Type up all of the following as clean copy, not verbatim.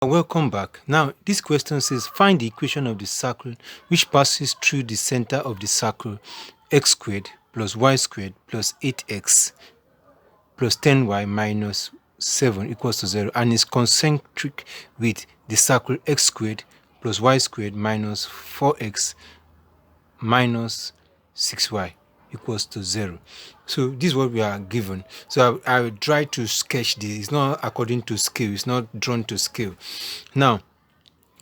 Welcome back. Now, this question says find the equation of the circle which passes through the center of the circle x squared plus y squared plus 8x plus 10y minus 7 equals to 0 and is concentric with the circle x squared plus y squared minus 4x minus 6y equals to 0. So this is what we are given. So I will try to sketch this. It's not according to scale. It's not drawn to scale. Now,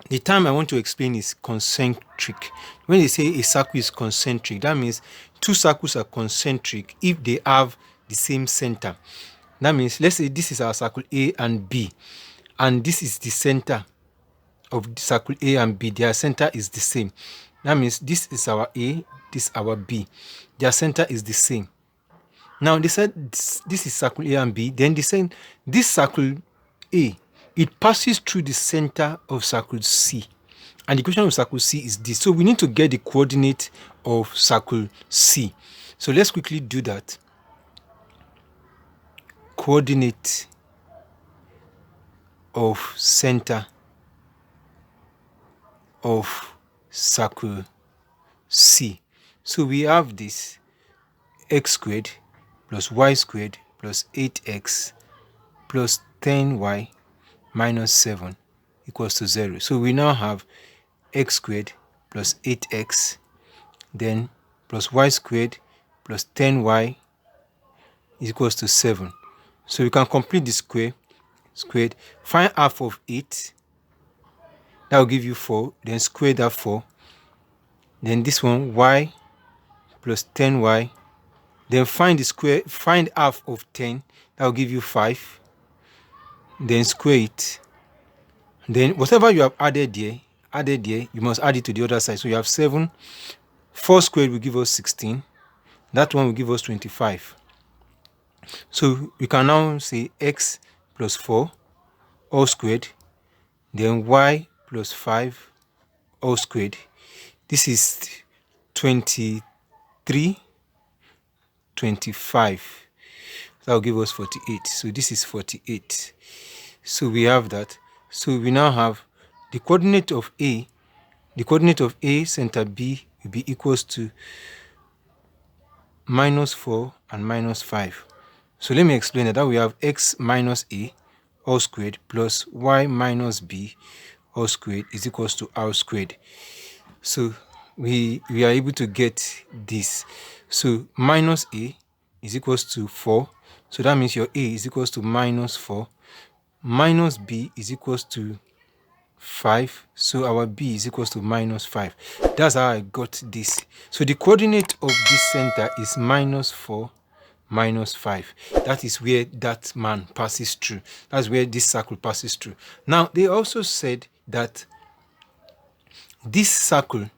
the term I want to explain is concentric. When they say a circle is concentric, that means two circles are concentric if they have the same center. That means, let's say this is our circle A and B, and this is the center of the circle A and B. Their center is the same. That means this is our A, this is our B. Their center is the same. Now they said this is circle A and B. Then they said this circle A, it passes through the center of circle C. And the equation of circle C is this. So we need to get the coordinate of circle C. So let's quickly do that. Coordinate of center of circle C. So we have this x squared plus y squared plus 8x plus 10y minus 7 equals to 0. So we now have x squared plus 8x then plus y squared plus 10y is equals to 7. So we can complete the squared, find half of 8, that will give you 4, then square that 4, then this one y plus 10y, then find half of 10, that will give you 5, then square it, then whatever you have added there, you must add it to the other side. So you have 7, 4 squared will give us 16, that one will give us 25. So we can now say x plus 4 all squared, then y plus 5 all squared. This is 23, 25. That will give us 48. So this is 48. So we have that. So we now have the coordinate of A. The coordinate of A center B will be equals to minus 4 and minus 5. So let me explain that. We have x minus A all squared plus y minus B all squared is equals to r squared. So we are able to get this. So minus A is equals to 4. So that means your A is equals to minus 4. Minus B is equals to 5. So our B is equals to minus 5. That's how I got this. So the coordinate of this center is minus 4, minus 5. That is where that man passes through. That's where this circle passes through. Now, they also said that this circle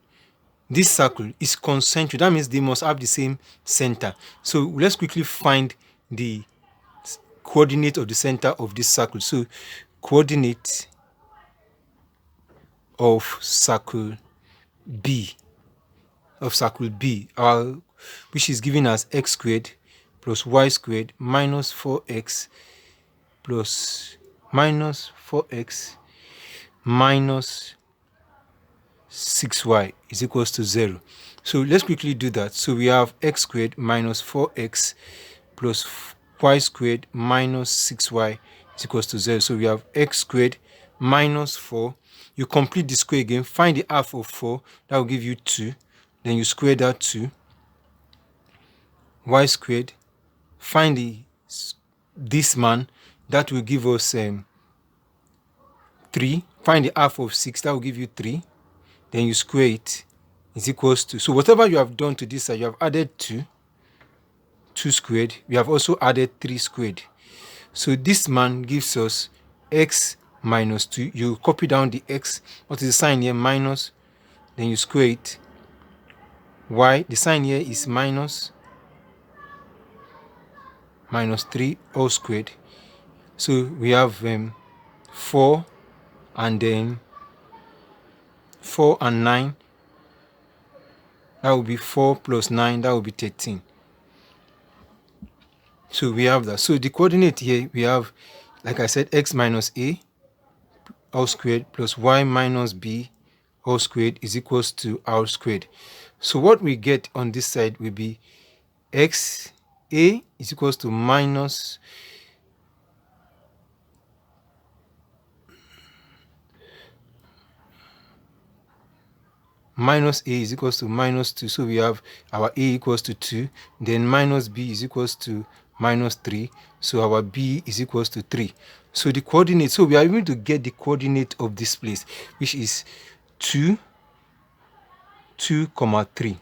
is concentric. That means they must have the same center. So let's quickly find the coordinate of the center of this circle. So coordinate of circle B, which is given as x squared plus y squared minus 4x plus minus 4x minus 6y is equals to 0. So let's quickly do that. So we have x squared minus 4x plus y squared minus 6y is equals to 0. So we have x squared minus 4. You complete the square again, find the half of 4, that will give you 2. Then you square that 2. Y squared, find this man, that will give us 3. Find the half of 6, that will give you 3. Then you square it, is equals to, so whatever you have done to this side, you have added 2 squared, we have also added 3 squared. So this man gives us x minus 2. You copy down the x, what is the sign here? Minus, then you square it. Y, the sign here is minus 3 all squared. So we have 4 and then 4 and 9. That will be 4 plus 9, that will be 13. So we have that. So the coordinate here, we have, like I said, x minus a all squared plus y minus b all squared is equals to r squared. So what we get on this side will be x a is equals to minus a is equals to minus 2. So we have our a equals to 2. Then minus b is equals to minus 3. So our b is equals to 3. So the coordinate, so we are able to get the coordinate of this place, which is 2, 3.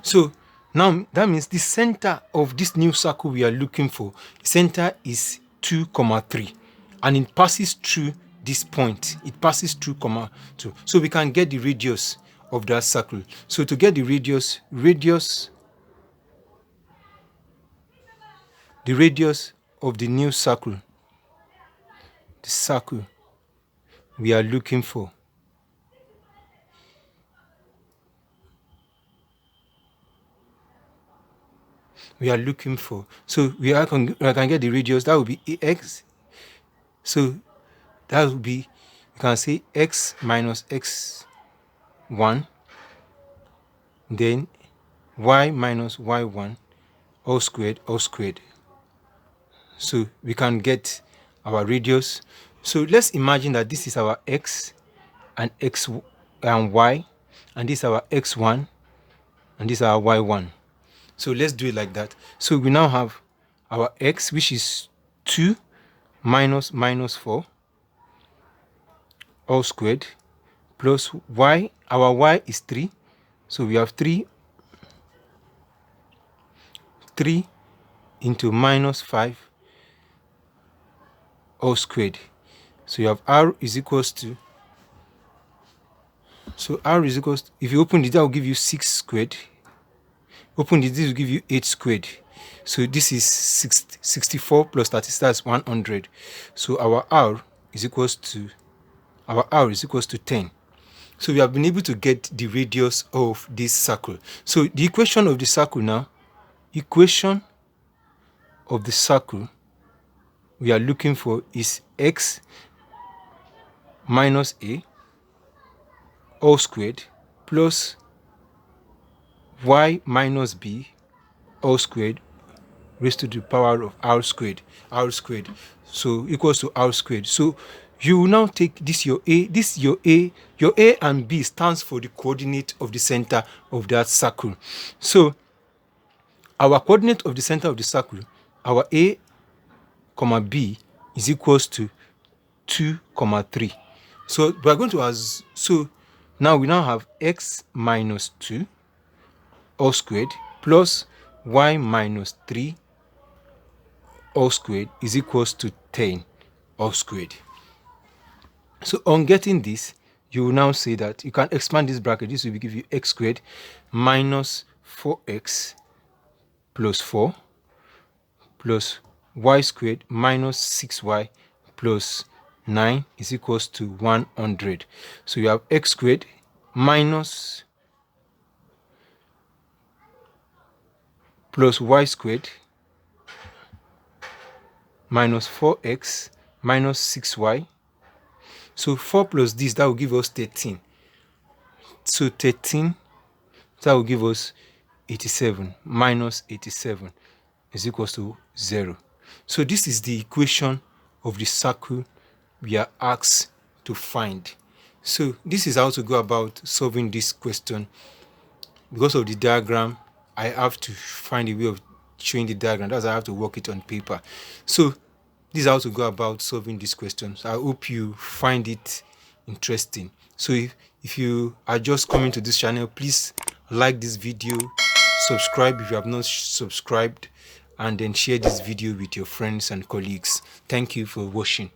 So now that means the center of this new circle we are looking for, center is 2, 3. And it passes through this point. It passes through 2. So we can get the radius of that circle. So to get the radius of the new circle, the circle we are looking for, so I can get the radius. That will be x. So that will be, you can say x minus x1, then y minus y1 all squared. So we can get our radius. So let's imagine that this is our x and y, and this is our x1 and this is our y1. So let's do it like that. So we now have our x, which is 2 minus 4 all squared, plus y, our y is 3. So we have 3 into minus 5 all squared. So you have r is equals to, if you open this, that will give you 6 squared. Open this will give you 8 squared. So this is 64 plus 30, that's 100. So our r is equals to 10. So we have been able to get the radius of this circle. So the equation of the circle now, we are looking for is x minus a all squared plus y minus b all squared raised to the power of r squared. So equals to r squared. So you will now take this your a, your a and b stands for the coordinate of the center of that circle. So our coordinate of the center of the circle, our a comma b is equals to 2, 3. So we are going to so now we now have x minus 2 all squared plus y minus 3 all squared is equals to 10 all squared. So on getting this, you will now say that you can expand this bracket. This will give you x squared minus 4x plus 4 plus y squared minus 6y plus 9 is equals to 100. So you have x squared minus plus y squared minus 4x minus 6y. So 4 plus this, that will give us 13. So 13, that will give us 87. Minus 87 is equals to 0. So this is the equation of the circle we are asked to find. So this is how to go about solving this question. Because of the diagram, I have to find a way of showing the diagram. That's why I have to work it on paper. So this is how to go about solving these questions. I hope you find it interesting. So if you are just coming to this channel, please like this video, subscribe if you have not subscribed, and then share this video with your friends and colleagues. Thank you for watching.